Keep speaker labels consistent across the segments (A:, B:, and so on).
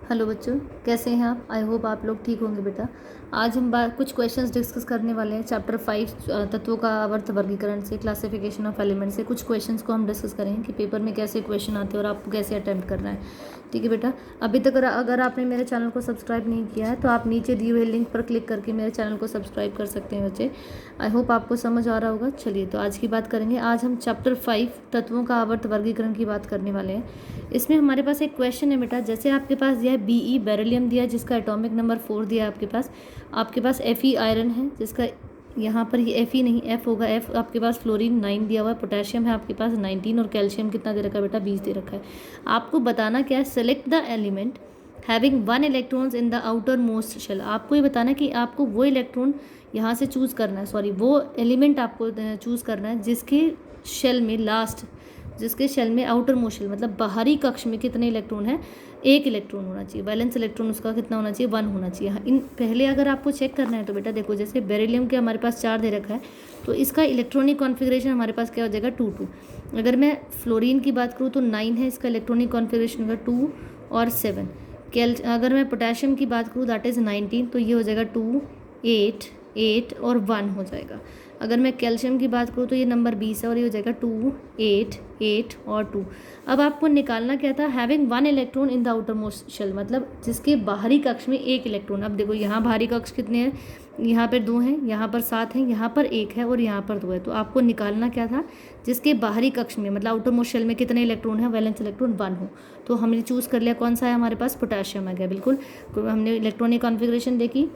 A: Hello बच्चों, कैसे हैं आप? आई होप आप लोग ठीक होंगे बेटा। आज हम कुछ क्वेश्चंस डिस्कस करने वाले हैं चैप्टर 5 तत्वों का आवर्त वर्गीकरण से, क्लासिफिकेशन ऑफ एलिमेंट से। कुछ क्वेश्चंस को हम डिस्कस करेंगे कि पेपर में कैसे क्वेश्चन आते हैं और आपको कैसे अटेम्प्ट करना है। ठीक है बेटा। अभी तक अगर आपने मेरे चैनल को सब्सक्राइब नहीं किया है तो आप नीचे दिए हुए लिंक पर क्लिक करके मेरे चैनल को सब्सक्राइब कर सकते हैं बच्चे। आई होप आपको समझ आ रहा होगा। चलिए तो आज की बात करेंगे। आज हम चैप्टर 5 तत्वों का आवर्त वर्गीकरण की बात करने वाले हैं। इसमें हमारे पास एक क्वेश्चन है बेटा, जैसे आपके पास दिया है Be बेरिलियम दिया है जिसका एटॉमिक नंबर 4 दिया है आपके पास Fe आयरन है जिसका यहाँ पर ये Fe नहीं F होगा, F आपके पास फ्लोरीन 9 दिया हुआ है, पोटेशियम है आपके पास 19 और कैल्शियम कितना दे रखा है बेटा 20 दे रखा है। आपको बताना क्या है, select the element having 1 electrons in the outermost shell. आपको ये बताना कि आपको वो इलेक्ट्रॉन यहाँ से चूज़ करना है, वो एलिमेंट आपको चूज़ करना है जिसके शेल में आउटर मोस्ट शेल मतलब बाहरी कक्ष में कितने इलेक्ट्रॉन है, 1 इलेक्ट्रॉन होना चाहिए। वैलेंस इलेक्ट्रॉन उसका कितना होना चाहिए, 1 होना चाहिए। इन पहले अगर आपको चेक करना है तो बेटा देखो, जैसे बेरिलियम के हमारे पास 4 दे रखा है तो इसका इलेक्ट्रॉनिक कॉन्फ़िगरेशन हमारे पास क्या हो जाएगा 2 2। अगर मैं फ्लोरीन की बात करूँ तो 9 है, इसका इलेक्ट्रॉनिक कॉन्फ़िगरेशन होगा 2 और 7। अगर मैं पोटेशियम की बात करूँ दैट इज़ 19 तो ये हो जाएगा 2 8 8 और 1 हो जाएगा। अगर मैं कैल्शियम की बात करूँ तो ये नंबर 20 है और ये हो जाएगा 2 8 8 और 2। अब आपको निकालना क्या था, having 1 electron in the outermost shell मतलब जिसके बाहरी कक्ष में 1 इलेक्ट्रॉन। अब देखो यहाँ बाहरी कक्ष कितने हैं, यहाँ पर 2 हैं, यहाँ पर 7 हैं, यहाँ पर 1 है और यहाँ पर 2 है। तो आपको निकालना क्या था, जिसके बाहरी कक्ष में मतलब आउटर मोस्ट शेल में कितने इलेक्ट्रॉन है, वैलेंस इलेक्ट्रॉन 1 हो। तो हमने चूज़ कर लिया कौन सा है हमारे पास, पोटेशियम आ गया। बिल्कुल हमने इलेक्ट्रॉनिक कॉन्फ़िगरेशन देखी,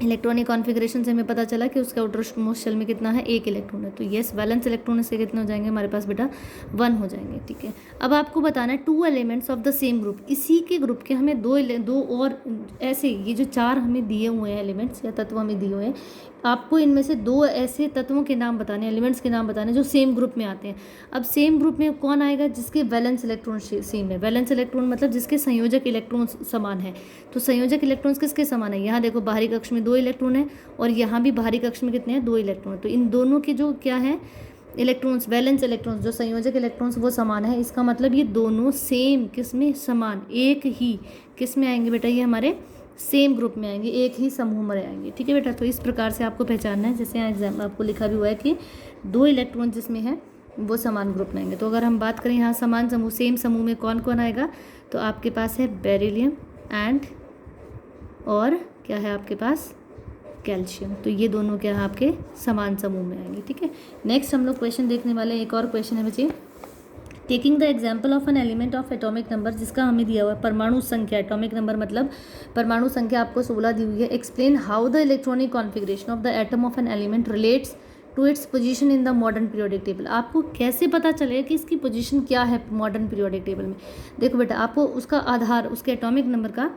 A: इलेक्ट्रॉनिक कॉन्फ़िगरेशन से हमें पता चला कि उसके आउटर मोस्ट शेल में कितना है, 1 इलेक्ट्रॉन है। तो यस, वैलेंस इलेक्ट्रॉन से कितने हो जाएंगे हमारे पास बेटा, 1 हो जाएंगे। ठीक है। अब आपको बताना है 2 elements of the same group, इसी के ग्रुप के हमें दो और ऐसे, ये जो 4 हमें दिए हुए हैं एलिमेंट्स या तत्व हमें दिए हुए हैं, आपको इनमें से 2 ऐसे तत्वों के नाम बताने, एलिमेंट्स के नाम बताने जो सेम ग्रुप में आते हैं। अब सेम ग्रुप में कौन आएगा, जिसके वैलेंस इलेक्ट्रॉन सेम है। वैलेंस इलेक्ट्रॉन मतलब जिसके संयोजक इलेक्ट्रॉन समान है। तो संयोजक इलेक्ट्रॉन्स किसके समान है, यहाँ देखो बाहरी कक्ष में 2 इलेक्ट्रॉन है और यहाँ भी बाहरी कक्ष में कितने हैं, 2 इलेक्ट्रॉन। तो इन दोनों के जो क्या है इलेक्ट्रॉन्स, वैलेंस इलेक्ट्रॉन्स जो संयोजक इलेक्ट्रॉन्स वो समान है। इसका मतलब ये दोनों सेम किस में समान, एक ही किस में आएंगे बेटा, ये हमारे सेम ग्रुप में आएंगे, एक ही समूह में आएंगे। ठीक है बेटा। तो इस प्रकार से आपको पहचानना है, जैसे यहाँ एग्जाम आपको लिखा भी हुआ है कि 2 इलेक्ट्रॉन जिसमें है वो समान ग्रुप में आएंगे। तो अगर हम बात करें यहाँ समान समूह, सेम समूह में कौन कौन आएगा, तो आपके पास है बेरिलियम एंड और क्या है आपके पास कैल्शियम। तो ये दोनों क्या है आपके समान समूह में आएंगे। ठीक है। नेक्स्ट हम लोग क्वेश्चन देखने वाले हैं। एक और क्वेश्चन है बच्चे, taking the example of an element of atomic number, जिसका हमें दिया हुआ है परमाणु संख्या, एटॉमिक नंबर मतलब परमाणु संख्या आपको 16 दी हुई है। Explain how the electronic configuration of the atom of an element relates to its position in the modern periodic table. आपको कैसे पता चलेगा कि इसकी पोजीशन क्या है मॉडर्न पीरियोडिक टेबल में। देखो बेटा, आपको उसका आधार, उसके एटॉमिक नंबर का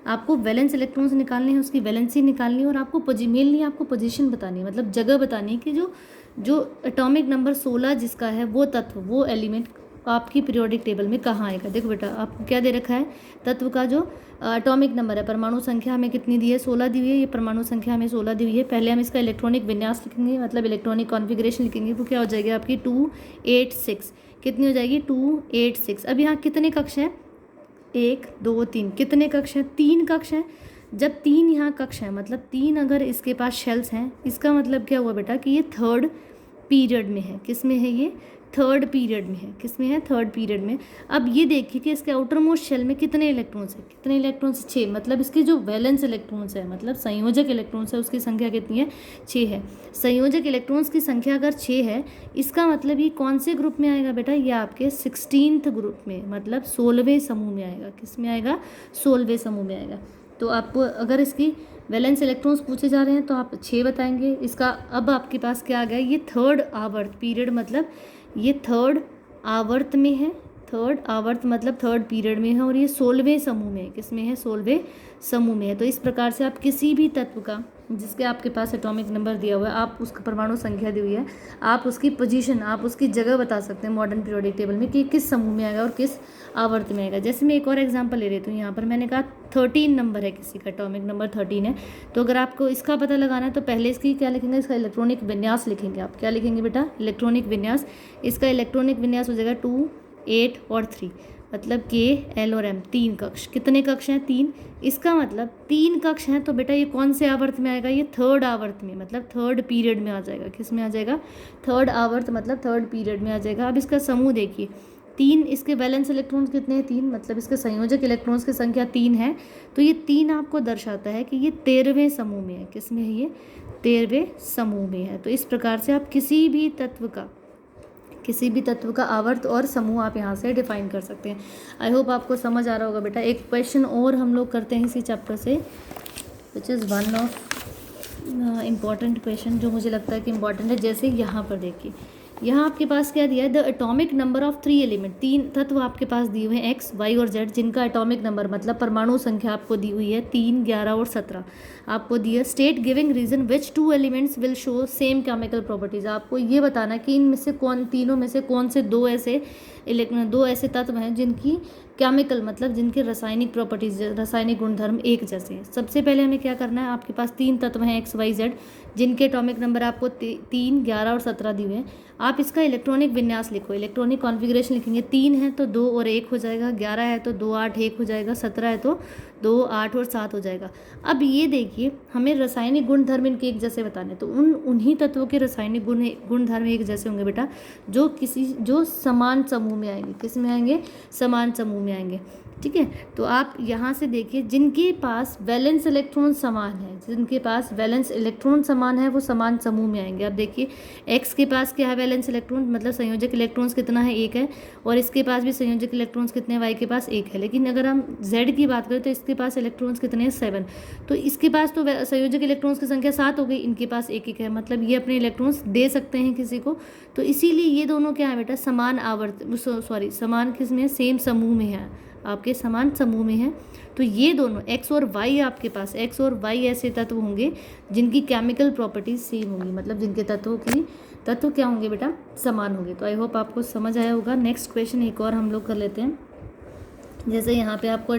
A: आपको वैलेंस इलेक्ट्रॉन्स निकालने हैं, उसकी वैलेंसी निकालनी है और आपको मेनली आपको पोजीशन बतानी है, मतलब जगह बतानी है कि जो एटॉमिक नंबर 16 जिसका है वो तत्व, वो एलिमेंट आपकी पीरियोडिक टेबल में कहाँ आएगा। देखो बेटा, आपको क्या दे रखा है, तत्व का जो एटॉमिक नंबर है, परमाणु संख्या हमें कितनी दी है, 16 दी हुई है। ये परमाणु संख्या हमें 16 दी हुई है। पहले हम इसका इलेक्ट्रॉनिक विन्यास लिखेंगे, मतलब इलेक्ट्रॉनिक कॉन्फ़िगरेशन लिखेंगे। तो क्या हो जाएगी आपकी 286, कितनी हो जाएगी 286। अब यहाँ कितने कक्ष हैं, 1 2 3, कितने कक्ष हैं, 3 कक्ष हैं। जब 3 यहाँ कक्ष हैं मतलब 3 अगर इसके पास शेल्स हैं, इसका मतलब क्या हुआ बेटा कि ये 3rd पीरियड में है। किस में है ये, 3rd पीरियड में है। किस में है, 3rd पीरियड में। अब ये देखिए कि इसके आउटर मोस्ट शेल में कितने इलेक्ट्रॉन्स हैं, कितने इलेक्ट्रॉन्स, 6। मतलब इसके जो वैलेंस इलेक्ट्रॉन्स है, मतलब संयोजक इलेक्ट्रॉन्स है, उसकी संख्या कितनी है, 6 है। संयोजक इलेक्ट्रॉन्स की संख्या अगर 6 है, इसका मतलब ये कौन से ग्रुप में आएगा बेटा, ये आपके 16th ग्रुप में, मतलब 16वें समूह में आएगा। किस में आएगा, 16वें समूह में आएगा। तो आपको अगर इसकी वैलेंस इलेक्ट्रॉन्स पूछे जा रहे हैं तो आप 6 बताएंगे। इसका अब आपके पास क्या आ गया, ये 3rd आवर्त पीरियड, मतलब ये 3rd आवर्त में है, 3rd आवर्त मतलब 3rd पीरियड में है और ये 16वें समूह में है। किस में है, 16वें समूह में है। तो इस प्रकार से आप किसी भी तत्व का जिसके आपके पास एटॉमिक नंबर दिया हुआ है, आप उसका परमाणु संख्या दी हुई है, आप उसकी पोजीशन, आप उसकी जगह बता सकते हैं मॉडर्न पीरियोडिक टेबल में कि किस समूह में आएगा और किस आवर्त में आएगा। जैसे मैं एक और एग्जांपल ले लेती हूँ। यहाँ पर मैंने कहा 13 नंबर है, किसी का एटॉमिक नंबर 13 है। तो अगर आपको इसका पता लगाना है तो पहले इसकी क्या लिखेंगे, इसका इलेक्ट्रॉनिक विन्यास लिखेंगे। आप क्या लिखेंगे बेटा, इलेक्ट्रॉनिक विन्यास। इसका इलेक्ट्रॉनिक विन्यास हो जाएगा 2 8 और 3। मतलब के, एल और एम, 3 कक्ष। कितने कक्ष हैं? 3। इसका मतलब 3 कक्ष हैं तो बेटा ये कौन से आवर्त में आएगा? ये थर्ड आवर्त में, मतलब थर्ड पीरियड में आ जाएगा। किस में आ जाएगा? थर्ड आवर्त मतलब थर्ड पीरियड में आ जाएगा। अब इसका समूह देखिए, 3, इसके वैलेंस इलेक्ट्रॉन्स कितने हैं? 3, मतलब इसके संयोजक इलेक्ट्रॉन्स की संख्या 3 है। तो ये 3 आपको दर्शाता है कि ये 13वें समूह में है। किस में है? ये 13वें समूह में है। तो इस प्रकार से आप किसी भी तत्व का आवर्त और समूह आप यहाँ से डिफाइन कर सकते हैं। आई होप आपको समझ आ रहा होगा बेटा। एक क्वेश्चन और हम लोग करते हैं इसी चैप्टर से, which is one of important question, जो मुझे लगता है कि इम्पॉर्टेंट है। जैसे यहाँ पर देखिए, यहाँ आपके पास क्या दिया है? The atomic number of 3 element, 3 तत्व आपके पास दिए हुए हैं एक्स, वाई और जेड, जिनका एटॉमिक नंबर मतलब परमाणु संख्या आपको दी हुई है 3, 11 और 17 आपको दी है। State giving reason which 2 elements will show same chemical properties. आपको ये बताना कि इनमें से तीनों में से कौन से दो ऐसे तत्व हैं जिनकी केमिकल मतलब जिनके रासायनिक प्रॉपर्टीज, रासायनिक गुणधर्म एक जैसे हैं। सबसे पहले हमें क्या करना है? आपके पास 3 तत्व हैं एक्स, वाई, जेड, जिनके एटॉमिक नंबर आपको 3, 11 और 17 दिए हुए हैं। आप इसका इलेक्ट्रॉनिक विन्यास लिखो, इलेक्ट्रॉनिक कॉन्फ़िगरेशन लिखेंगे। 3 है तो 2 और 1 हो जाएगा, 11 है तो 2, 8, 1 हो जाएगा, 17 है तो 2, 8 और 7 हो जाएगा। अब ये देखिए, हमें रासायनिक गुणधर्म इनके एक जैसे बताने, तो उन्हीं तत्वों के रासायनिक गुणधर्म एक जैसे होंगे बेटा जो समान समूह में आएंगे। किस में आएंगे? समान समूह में आएंगे। ठीक है, तो आप यहाँ से देखिए, जिनके पास वैलेंस इलेक्ट्रॉन समान है वो समान समूह में आएंगे। अब देखिए, एक्स के पास क्या है? वैलेंस इलेक्ट्रॉन मतलब संयोजक इलेक्ट्रॉन्स कितना है? 1 है, और इसके पास भी संयोजक इलेक्ट्रॉन्स कितने हैं? वाई के पास 1 है। लेकिन अगर हम जेड की बात करें तो इसके पास इलेक्ट्रॉन्स कितने हैं? 7। तो इसके पास तो संयोजक इलेक्ट्रॉन्स की संख्या 7 हो गई, इनके पास 1 है, मतलब ये अपने इलेक्ट्रॉन्स दे सकते हैं किसी को। तो इसीलिए ये दोनों क्या है बेटा? समान किस में? सेम समूह में है, आपके समान समूह में है। तो ये दोनों एक्स और वाई, आपके पास एक्स और वाई ऐसे तत्व होंगे जिनकी केमिकल प्रॉपर्टीज सेम होंगी, मतलब जिनके तत्व क्या होंगे बेटा? समान होंगे। तो आई होप आपको समझ आया होगा। नेक्स्ट क्वेश्चन एक और हम लोग कर लेते हैं। जैसे यहाँ पे आपको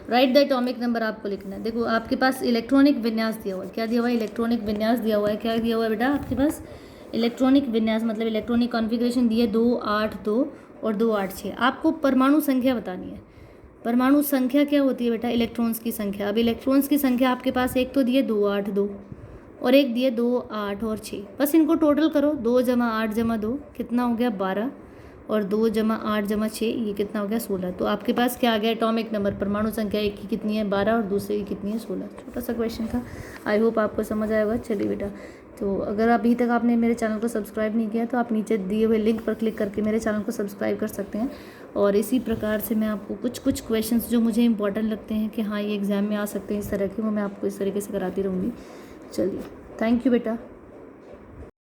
A: राइट द एटॉमिक नंबर आपको लिखना है। देखो, आपके पास इलेक्ट्रॉनिक विन्यास दिया हुआ है। क्या दिया हुआ है? इलेक्ट्रॉनिक विन्यास दिया हुआ है। क्या दिया हुआ है बेटा? आपके पास इलेक्ट्रॉनिक विन्यास मतलब इलेक्ट्रॉनिक कॉन्फ़िगरेशन दी है 2, 8, 2 और 2, 8, 6। आपको परमाणु संख्या बतानी है। परमाणु संख्या क्या होती है बेटा? इलेक्ट्रॉन्स की संख्या। अब इलेक्ट्रॉन्स की संख्या आपके पास एक तो दिए 2, 8, 2 और एक दिए 2, 8 और 6। बस इनको टोटल करो, 2 जमा 8 जमा 2 कितना हो गया? 12, और 2 जमा 8 जमा 6 ये कितना हो गया? 16। तो आपके पास क्या आ गया? एटॉमिक नंबर, परमाणु संख्या एक की कितनी है? 12 और दूसरे की कितनी है? 16। छोटा सा क्वेश्चन था, आई होप आपको समझ आया होगा। चलिए बेटा, तो अगर अभी तक आपने मेरे चैनल को सब्सक्राइब नहीं किया तो आप नीचे दिए हुए लिंक पर क्लिक करके मेरे चैनल को सब्सक्राइब कर सकते हैं। और इसी प्रकार से मैं आपको कुछ क्वेश्चंस जो मुझे इंपॉर्टेंट लगते हैं कि हाँ ये एग्ज़ाम में आ सकते हैं इस तरह के, वो मैं आपको इस तरीके से कराती रहूँगी। चलिए, थैंक यू बेटा।